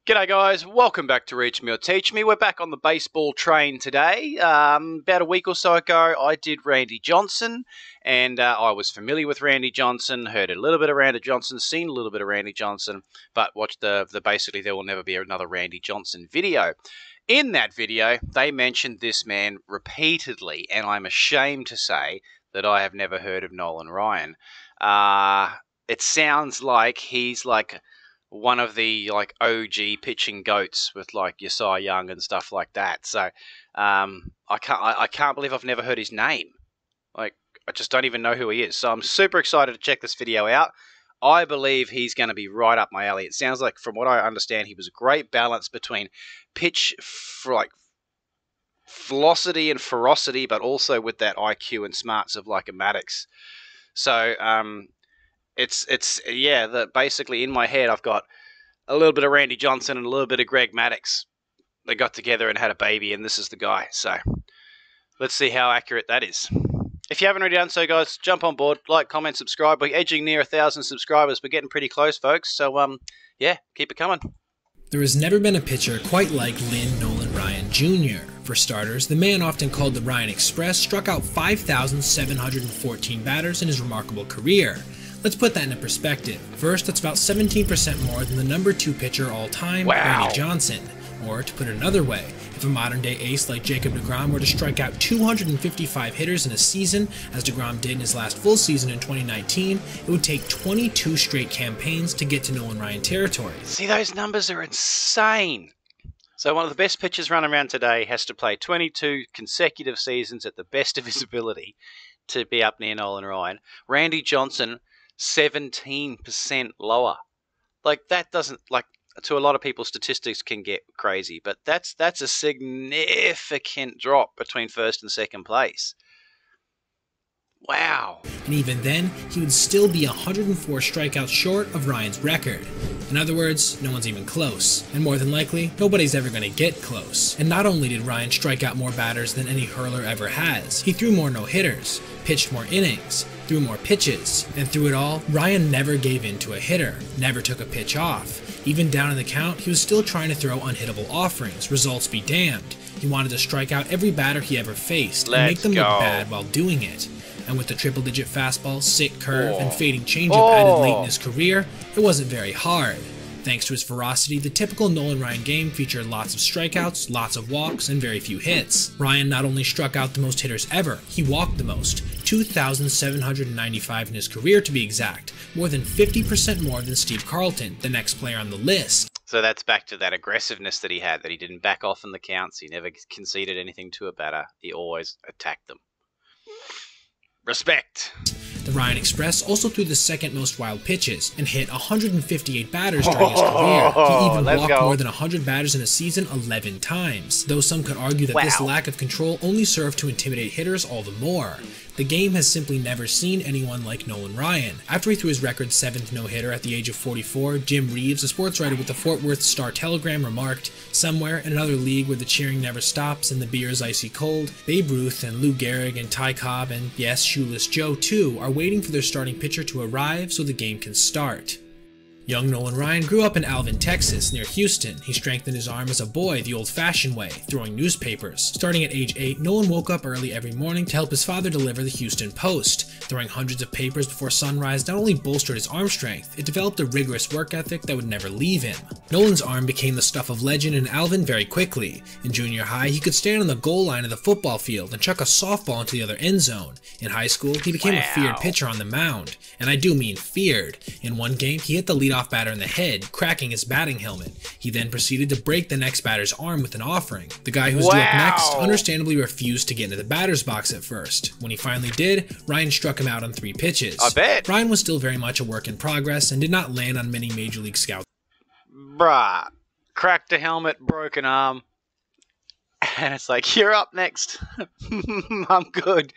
G'day guys, welcome back to Reach Me or Teach Me. We're back on the baseball train today. About a week or so ago, I did Randy Johnson, and I was familiar with Randy Johnson, heard a little bit of Randy Johnson, seen a little bit of Randy Johnson, but watched the basically There Will Never Be Another Randy Johnson video. In that video, they mentioned this man repeatedly, and I'm ashamed to say that I have never heard of Nolan Ryan. It sounds like he's like one of the OG pitching goats with like your Cy Young and stuff like that. So I can't believe I've never heard his name. Like, I just don't even know who he is. So I'm super excited to check this video out. I believe he's going to be right up my alley. It sounds like, from what I understand, he was a great balance between pitch for like velocity and ferocity, but also with that IQ and smarts of like a Maddox. So basically in my head I've got a little bit of Randy Johnson and a little bit of Greg Maddox. They got together and had a baby, and this is the guy. So let's see how accurate that is. If you haven't already done so, guys, jump on board, like, comment, subscribe. We're edging near 1,000 subscribers. We're getting pretty close, folks. So yeah, keep it coming. There has never been a pitcher quite like Nolan Ryan Jr. For starters, the man often called the Ryan Express struck out 5,714 batters in his remarkable career. Let's put that into perspective. First, that's about 17% more than the number 2 pitcher all time, Randy Johnson. Or, to put it another way, if a modern-day ace like Jacob deGrom were to strike out 255 hitters in a season, as deGrom did in his last full season in 2019, it would take 22 straight campaigns to get to Nolan Ryan territory. See, those numbers are insane. So one of the best pitchers running around today has to play 22 consecutive seasons at the best of his ability to be up near Nolan Ryan. Randy Johnson, 17% lower. Like, that doesn't, like, to a lot of people, statistics can get crazy, but that's a significant drop between first and second place. Wow. And even then, he would still be 104 strikeouts short of Ryan's record. In other words, no one's even close. And more than likely, nobody's ever going to get close. And not only did Ryan strike out more batters than any hurler ever has, he threw more no-hitters, pitched more innings, threw more pitches, and through it all, Ryan never gave in to a hitter, never took a pitch off. Even down in the count, he was still trying to throw unhittable offerings, results be damned. He wanted to strike out every batter he ever faced, and make them look bad while doing it. And with the triple-digit fastball, sick curve, and fading changeup added late in his career, it wasn't very hard. Thanks to his ferocity, the typical Nolan Ryan game featured lots of strikeouts, lots of walks, and very few hits. Ryan not only struck out the most hitters ever, he walked the most, 2,795 in his career to be exact, more than 50% more than Steve Carlton, the next player on the list. So that's back to that aggressiveness that he had, that he didn't back off in the counts, he never conceded anything to a batter, he always attacked them. Respect. The Ryan Express also threw the second most wild pitches and hit 158 batters during his career. He even walked more than 100 batters in a season 11 times, though some could argue that this lack of control only served to intimidate hitters all the more. The game has simply never seen anyone like Nolan Ryan. After he threw his record 7th no-hitter at the age of 44, Jim Reeves, a sports writer with the Fort Worth Star-Telegram, remarked, "Somewhere in another league where the cheering never stops and the beer is icy cold, Babe Ruth and Lou Gehrig and Ty Cobb and, yes, Shoeless Joe too, are waiting for their starting pitcher to arrive so the game can start." Young Nolan Ryan grew up in Alvin, Texas, near Houston. He strengthened his arm as a boy the old-fashioned way, throwing newspapers. Starting at age 8, Nolan woke up early every morning to help his father deliver the Houston Post. Throwing hundreds of papers before sunrise not only bolstered his arm strength, it developed a rigorous work ethic that would never leave him. Nolan's arm became the stuff of legend in Alvin very quickly. In junior high, he could stand on the goal line of the football field and chuck a softball into the other end zone. In high school, he became a feared pitcher on the mound. And I do mean feared. In one game, he hit the leadoff batter in the head, cracking his batting helmet. He then proceeded to break the next batter's arm with an offering. The guy who was due up next understandably refused to get into the batter's box at first. When he finally did, Ryan struck him out on 3 pitches. I bet. Ryan was still very much a work in progress and did not land on many Major League scouts. Bruh. Cracked a helmet, broken arm. And it's like, you're up next. I'm good.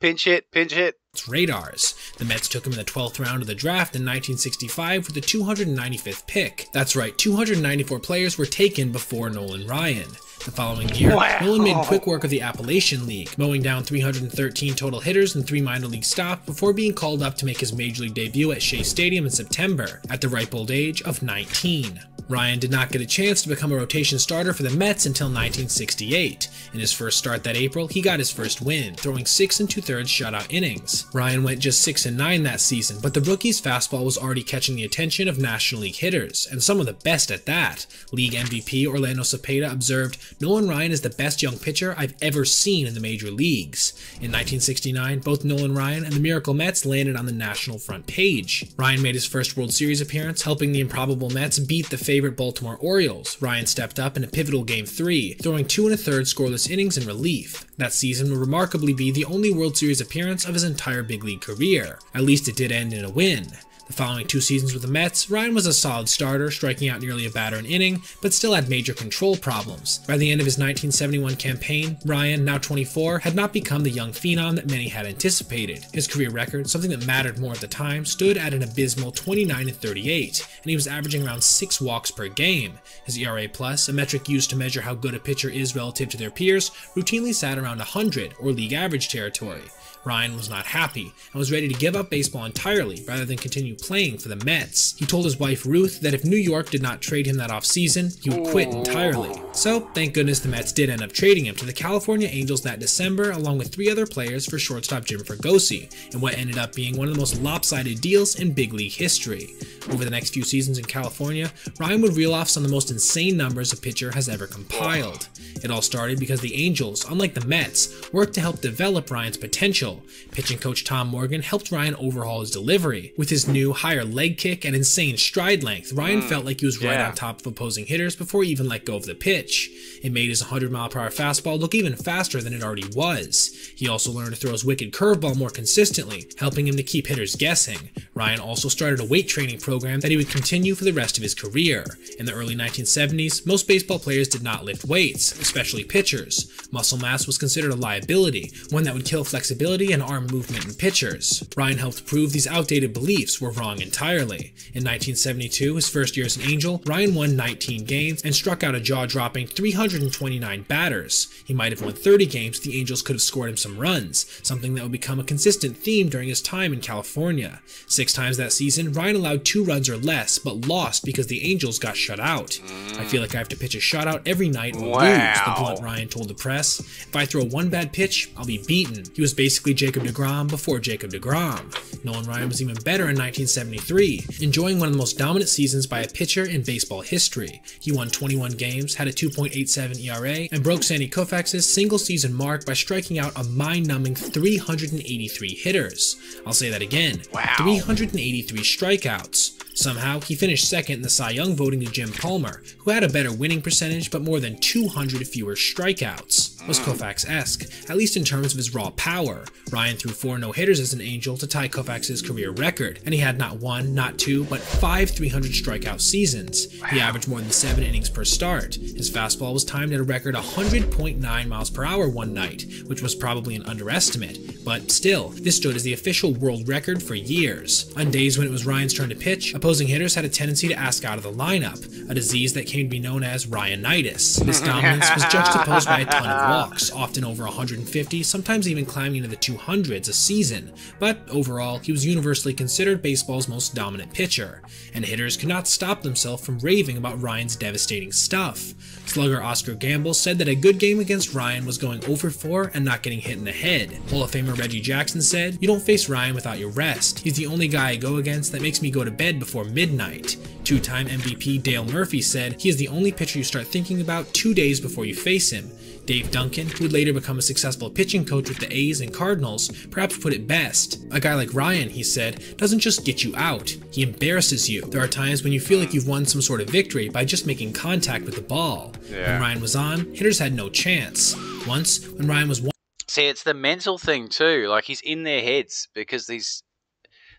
Pinch hit, pinch hit. Radars. The Mets took him in the 12th round of the draft in 1965 with the 295th pick. That's right, 294 players were taken before Nolan Ryan. The following year, Nolan made quick work of the Appalachian League, mowing down 313 total hitters and 3 minor league stops before being called up to make his major league debut at Shea Stadium in September, at the ripe old age of 19. Ryan did not get a chance to become a rotation starter for the Mets until 1968. In his first start that April, he got his first win, throwing 6 2/3 shutout innings. Ryan went just 6-9 that season, but the rookie's fastball was already catching the attention of National League hitters, and some of the best at that. League MVP Orlando Cepeda observed, "Nolan Ryan is the best young pitcher I've ever seen in the major leagues." In 1969, both Nolan Ryan and the Miracle Mets landed on the national front page. Ryan made his first World Series appearance, helping the improbable Mets beat the favorite Baltimore Orioles. Ryan stepped up in a pivotal Game 3, throwing 2 1/3 scoreless innings in relief. That season will remarkably be the only World Series appearance of his entire big league career. At least it did end in a win. The following 2 seasons with the Mets, Ryan was a solid starter, striking out nearly a batter an inning, but still had major control problems. By the end of his 1971 campaign, Ryan, now 24, had not become the young phenom that many had anticipated. His career record, something that mattered more at the time, stood at an abysmal 29-38, and he was averaging around 6 walks per game. His ERA+, a metric used to measure how good a pitcher is relative to their peers, routinely sat around 100, or league average territory. Ryan was not happy, and was ready to give up baseball entirely rather than continue playing for the Mets. He told his wife Ruth that if New York did not trade him that offseason, he would quit entirely. So, thank goodness the Mets did end up trading him to the California Angels that December, along with 3 other players for shortstop Jim Fregosi, in what ended up being one of the most lopsided deals in big league history. Over the next few seasons in California, Ryan would reel off some of the most insane numbers a pitcher has ever compiled. It all started because the Angels, unlike the Mets, worked to help develop Ryan's potential. Pitching coach Tom Morgan helped Ryan overhaul his delivery. With his new, higher leg kick and insane stride length, Ryan felt like he was right on top of opposing hitters before he even let go of the pitch. It made his 100-mile-per-hour fastball look even faster than it already was. He also learned to throw his wicked curveball more consistently, helping him to keep hitters guessing. Ryan also started a weight training program that he would continue for the rest of his career. In the early 1970s, most baseball players did not lift weights, especially pitchers. Muscle mass was considered a liability, one that would kill flexibility and arm movement in pitchers. Ryan helped prove these outdated beliefs were wrong entirely. In 1972, his first year as an Angel, Ryan won 19 games and struck out a jaw-dropping 329 batters. He might have won 30 games if the Angels could have scored him some runs, something that would become a consistent theme during his time in California. 6 times that season, Ryan allowed 2 runs or less, but lost because the Angels got shut out. "I feel like I have to pitch a shutout every night or lose," the blunt Ryan told the press. "If I throw one bad pitch, I'll be beaten." He was basically Jacob deGrom before Jacob deGrom. Nolan Ryan was even better in 1973, enjoying one of the most dominant seasons by a pitcher in baseball history. He won 21 games, had a 2.87 ERA, and broke Sandy Koufax's single-season mark by striking out a mind-numbing 383 hitters. I'll say that again, 383 strikeouts. Somehow, he finished second in the Cy Young voting to Jim Palmer, who had a better winning percentage but more than 200 fewer strikeouts. Was Koufax-esque, at least in terms of his raw power. Ryan threw 4 no-hitters as an Angel to tie Koufax's career record, and he had not 1, not 2, but 5 300 strikeout seasons. He averaged more than 7 innings per start. His fastball was timed at a record 100.9 miles per hour one night, which was probably an underestimate, but still, this stood as the official world record for years. On days when it was Ryan's turn to pitch, opposing hitters had a tendency to ask out of the lineup, a disease that came to be known as Ryanitis. This dominance was juxtaposed by a ton of walks, often over 150, sometimes even climbing into the 200s a season, but overall, he was universally considered baseball's most dominant pitcher, and hitters could not stop themselves from raving about Ryan's devastating stuff. Slugger Oscar Gamble said that a good game against Ryan was going 0 for 4 and not getting hit in the head. Hall of Famer Reggie Jackson said, "You don't face Ryan without your rest. He's the only guy I go against that makes me go to bed before midnight." 2-time MVP Dale Murphy said, "He is the only pitcher you start thinking about 2 days before you face him." Dave Duncan, who would later become a successful pitching coach with the A's and Cardinals, perhaps put it best. "A guy like Ryan," he said, "doesn't just get you out, he embarrasses you. There are times when you feel like you've won some sort of victory by just making contact with the ball." When Ryan was on, hitters had no chance. Once, when Ryan was See, it's the mental thing too. Like, he's in their heads because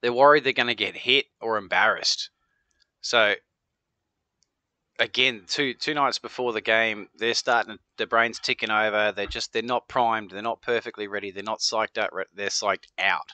they're worried they're going to get hit or embarrassed. So, again, two nights before the game, they're starting, their brain's ticking over. They're not primed. They're not perfectly ready. They're not psyched out. They're psyched out.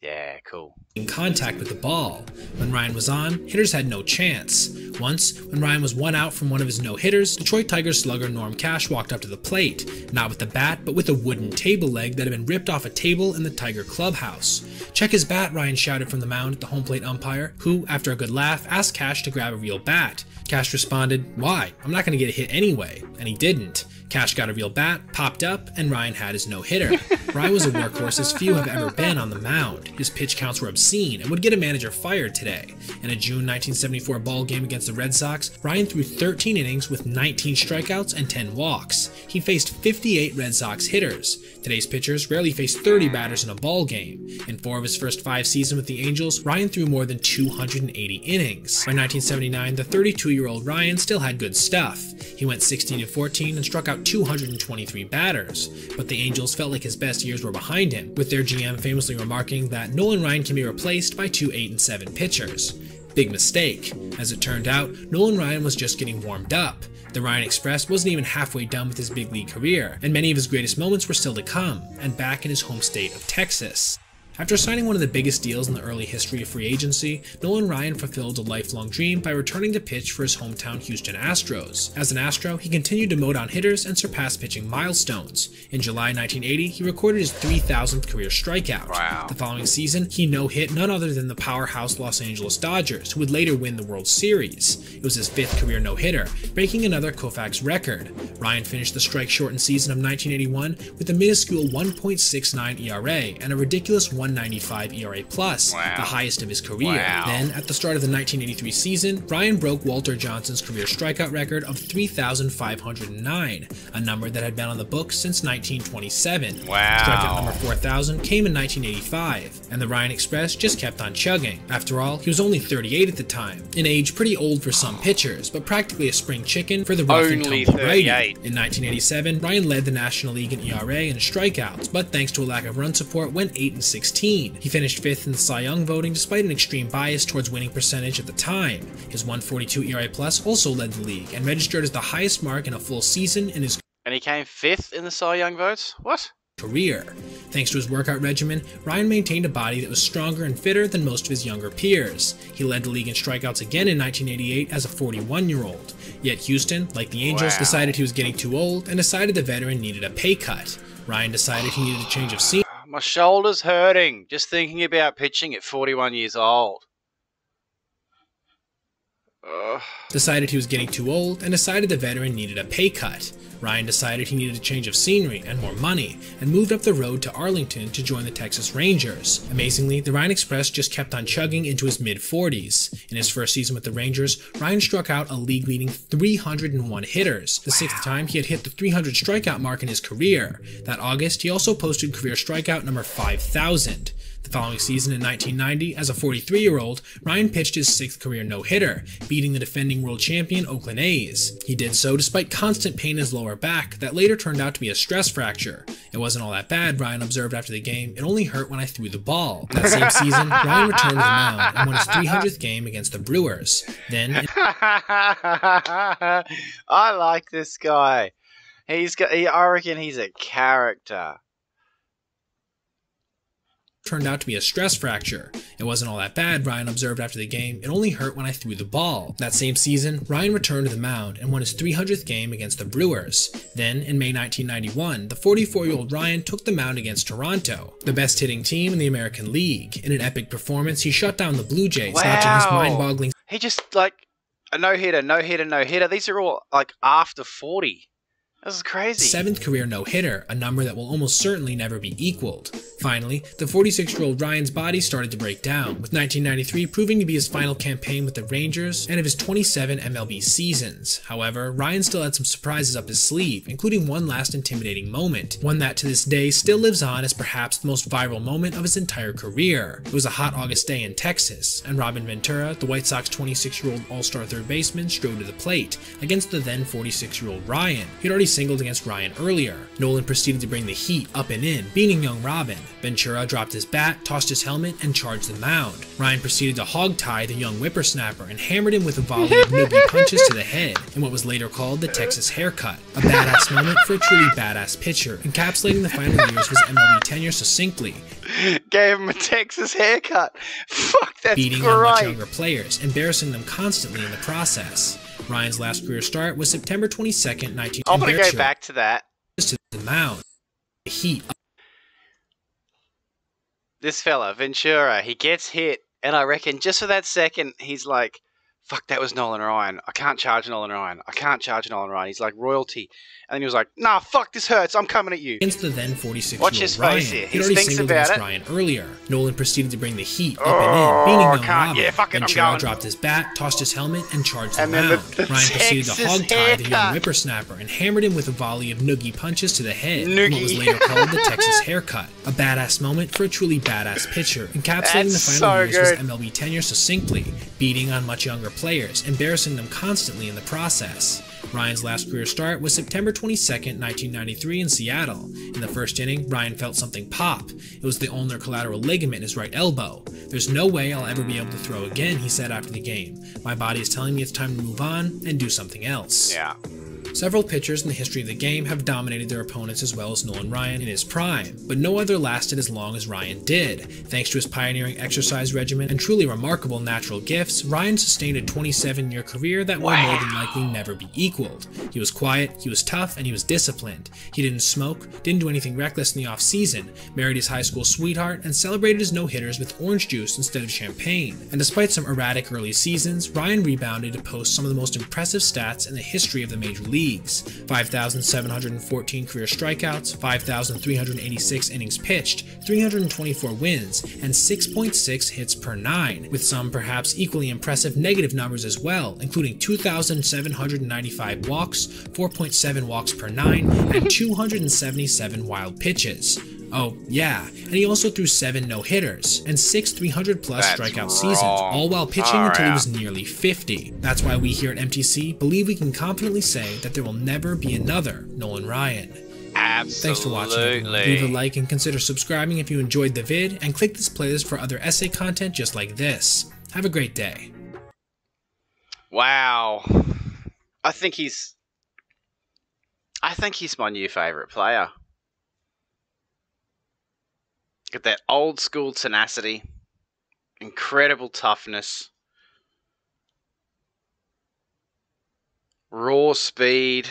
Yeah, cool. In contact with the ball. When Ryan was on, hitters had no chance. Once, when Ryan was one out from one of his no-hitters, Detroit Tigers slugger Norm Cash walked up to the plate, not with the bat, but with a wooden table leg that had been ripped off a table in the Tiger clubhouse. "Check his bat," Ryan shouted from the mound at the home plate umpire, who, after a good laugh, asked Cash to grab a real bat. Cash responded, "Why? I'm not going to get a hit anyway," and he didn't. Cash got a real bat, popped up, and Ryan had his no-hitter. Ryan was a workhorse as few have ever been on the mound. His pitch counts were obscene and would get a manager fired today. In a June 1974 ball game against the Red Sox, Ryan threw 13 innings with 19 strikeouts and 10 walks. He faced 58 Red Sox hitters. Today's pitchers rarely face 30 batters in a ball game. In 4 of his first 5 seasons with the Angels, Ryan threw more than 280 innings. By 1979, the 32-year-old Ryan still had good stuff. He went 16-14 and struck out 223 batters, but the Angels felt like his best years were behind him, with their GM famously remarking that Nolan Ryan can be replaced by 2 8-7 pitchers. Big mistake. As it turned out, Nolan Ryan was just getting warmed up. The Ryan Express wasn't even halfway done with his big league career, and many of his greatest moments were still to come, and back in his home state of Texas. After signing one of the biggest deals in the early history of free agency, Nolan Ryan fulfilled a lifelong dream by returning to pitch for his hometown Houston Astros. As an Astro, he continued to mow down hitters and surpass pitching milestones. In July 1980, he recorded his 3,000th career strikeout. Wow. The following season, he no-hit none other than the powerhouse Los Angeles Dodgers, who would later win the World Series. It was his 5th career no-hitter, breaking another Koufax record. Ryan finished the strike-shortened season of 1981 with a minuscule 1.69 ERA and a ridiculous 1.95 ERA+, wow, the highest of his career. Wow. Then, at the start of the 1983 season, Ryan broke Walter Johnson's career strikeout record of 3,509, a number that had been on the books since 1927. Wow. Strikeout number 4,000 came in 1985, and the Ryan Express just kept on chugging. After all, he was only 38 at the time, an age pretty old for some pitchers, but practically a spring chicken for the rough and Only tumble righty. 38. In 1987, Ryan led the National League in ERA and strikeouts, but thanks to a lack of run support, went 8-16. He finished 5th in the Cy Young voting despite an extreme bias towards winning percentage at the time. His 1.42 ERA plus also led the league and registered as the highest mark in a full season in his And he came 5th in the Cy Young votes? What? career. Thanks to his workout regimen, Ryan maintained a body that was stronger and fitter than most of his younger peers. He led the league in strikeouts again in 1988 as a 41-year-old. Yet Houston, like the Angels, decided he was getting too old and decided the veteran needed a pay cut. Ryan decided he needed a change of scenery. My shoulder's hurting just thinking about pitching at 41 years old. Decided he was getting too old and decided the veteran needed a pay cut. Ryan decided he needed a change of scenery and more money, and moved up the road to Arlington to join the Texas Rangers. Amazingly, the Ryan Express just kept on chugging into his mid-40s. In his first season with the Rangers, Ryan struck out a league-leading 301 hitters, the 6th time he had hit the 300 strikeout mark in his career. That August, he also posted career strikeout number 5,000. The following season in 1990, as a 43-year-old, Ryan pitched his 6th career no-hitter, beating the defending world champion Oakland A's. He did so despite constant pain in his lower back that later turned out to be a stress fracture. "It wasn't all that bad," Ryan observed after the game. "It only hurt when I threw the ball." That same season, Ryan returned to the mound and won his 300th game against the Brewers. Then, I like this guy. I reckon he's a character. turned out to be a stress fracture. "It wasn't all that bad," Ryan observed after the game. "It only hurt when I threw the ball." That same season, Ryan returned to the mound and won his 300th game against the Brewers. Then, in May 1991, the 44-year-old Ryan took the mound against Toronto, the best hitting team in the American League. In an epic performance, he shut down the Blue Jays, notching his mind-boggling... He just, like, a no-hitter, no-hitter, no-hitter. These are all, like, after 40. This is crazy. 7th career no-hitter, a number that will almost certainly never be equaled. Finally, the 46-year-old Ryan's body started to break down, with 1993 proving to be his final campaign with the Rangers and of his 27 MLB seasons. However, Ryan still had some surprises up his sleeve, including one last intimidating moment, one that to this day still lives on as perhaps the most viral moment of his entire career. It was a hot August day in Texas, and Robin Ventura, the White Sox 26-year-old all-star third baseman, strode to the plate against the then 46-year-old Ryan. He'd already singled against Ryan earlier. Nolan proceeded to bring the heat up and in, beating young Robin. Ventura dropped his bat, tossed his helmet, and charged the mound. Ryan proceeded to hog-tie the young whippersnapper and hammered him with a volley of noogie punches to the head in what was later called the Texas haircut, a badass moment for a truly badass pitcher, encapsulating the final years of his MLB tenure succinctly. Gave him a Texas haircut. Fuck, that's beating great. on much younger players, embarrassing them constantly in the process. Ryan's last career start was September 22nd, 19... I'm going to go back to that. To the mound. The heat. This fella, Ventura, he gets hit, and I reckon just for that second, he's like, fuck, that was Nolan Ryan. I can't charge Nolan Ryan. I can't charge Nolan Ryan. He's like royalty. And then he was like, nah, fuck, this hurts. I'm coming at you. Against the then 46-year-old Watch his Ryan. face here. He already thinks singled about against it. Ryan earlier. Nolan proceeded to bring the heat up and in, beating Nolan Robin. Yeah, fuck it, Ventura dropped his bat, tossed his helmet, and charged the mound. The Ryan proceeded to hog-tie the young haircut. whippersnapper and hammered him with a volley of noogie punches to the head in what was Noogie. later called the Texas haircut. A badass moment for a truly badass pitcher, encapsulating That's the final so years of his good. MLB tenure succinctly, beating on much younger players, embarrassing them constantly in the process. Ryan's last career start was September 22nd, 1993 in Seattle. In the first inning, Ryan felt something pop. It was the ulnar collateral ligament in his right elbow. "There's no way I'll ever be able to throw again," he said after the game. "My body is telling me it's time to move on and do something else." Yeah. Several pitchers in the history of the game have dominated their opponents as well as Nolan Ryan in his prime, but no other lasted as long as Ryan did. Thanks to his pioneering exercise regimen and truly remarkable natural gifts, Ryan sustained a 27-year career that will more than likely never be equaled. He was quiet, he was tough, and he was disciplined. He didn't smoke, didn't do anything reckless in the off-season, married his high school sweetheart, and celebrated his no-hitters with orange juice instead of champagne. And despite some erratic early seasons, Ryan rebounded to post some of the most impressive stats in the history of the major leagues. 5,714 career strikeouts, 5,386 innings pitched, 324 wins, and 6.6 hits per 9, with some perhaps equally impressive negative numbers as well, including 2,795 walks, 4.7 walks per 9, and 277 wild pitches. Oh, yeah, and he also threw 7 no-hitters and 6 300-plus strikeout seasons, all while pitching until he was nearly 50. That's why we here at MTC believe we can confidently say that there will never be another Nolan Ryan. Absolutely. Thanks for watching, everyone. Leave a like and consider subscribing if you enjoyed the vid, and click this playlist for other essay content just like this. Have a great day. Wow. I think he's my new favourite player. Got that old school tenacity, incredible toughness, raw speed,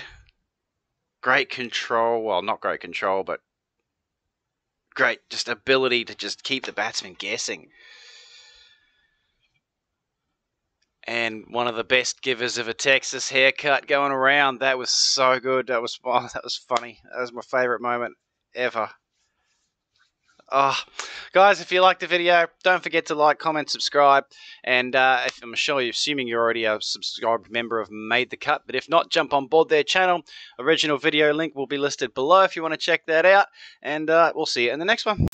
great control, well, not great control, but great just ability to just keep the batsman guessing. And one of the best givers of a Texas haircut going around. That was so good. That was funny. That was my favourite moment ever. Oh, guys, if you liked the video, don't forget to like, comment, subscribe, and I'm assuming you're already a subscribed member of Made the Cut, but if not, jump on board their channel. Original video link will be listed below if you want to check that out, and we'll see you in the next one.